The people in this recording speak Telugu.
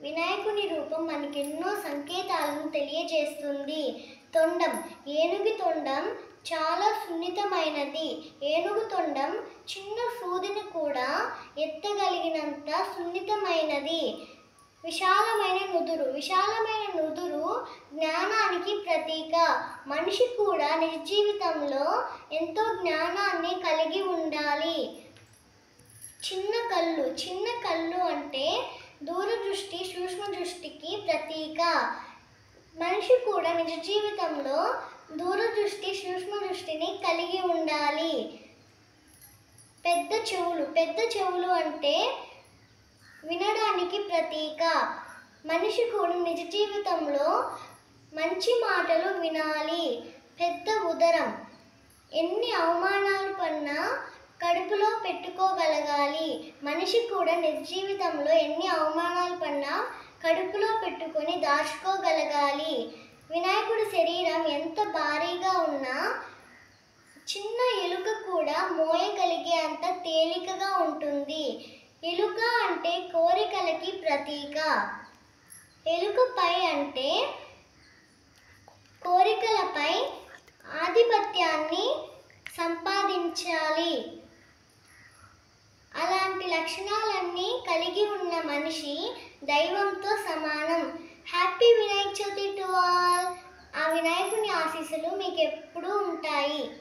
వినాయకుని రూపం మనకెన్నో సంకేతాలను తెలియజేస్తుంది. తొండం. ఏనుగు తొండం చాలా సున్నితమైనది. ఏనుగు తొండం చిన్న సూదిని కూడా ఎత్తగలిగినంత సున్నితమైనది. విశాలమైన నుదురు. విశాలమైన నుదురు జ్ఞానానికి ప్రతీక. మనిషి కూడా నిజ జీవితంలో ఎంతో జ్ఞానాన్ని కలిగి ఉండాలి. చిన్న కళ్ళు. చిన్న కళ్ళు అంటే దూరదృష్టి, సూక్ష్మ దృష్టికి ప్రతీక. మనిషి కూడా నిజ జీవితంలో దూరదృష్టి, సూక్ష్మ దృష్టిని కలిగి ఉండాలి. పెద్ద చెవులు. పెద్ద చెవులు అంటే వినడానికి ప్రతీక. మనిషి కూడా నిజ జీవితంలో మంచి మాటలు వినాలి. పెద్ద ఉదరం. ఎన్ని అవమానాలు పడినా కడుపులో పెట్టుకోగలగాలి. మనిషి కూడా నిజ జీవితంలో ఎన్ని అవమానాలు పడినా కడుపులో పెట్టుకొని దాచుకోగలగాలి. వినాయకుడి శరీరం ఎంత భారీగా ఉన్నా చిన్న ఎలుక కూడా మోయగలిగే అంత తేలికగా ఉంటుంది. ఎలుక అంటే కోరికలకి ప్రతీక. ఎలుకపై అంటే కోరికలపై ఆధిపత్యాన్ని సంపాదించాలి. అలాంటి లక్షణాలన్నీ కలిగి ఉన్న మనిషి దైవంతో సమానం. Happy Vinayaka Chavithi to all. ఆ వినాయకుని ఆశీస్సులు మీకు ఎప్పుడూ ఉంటాయి.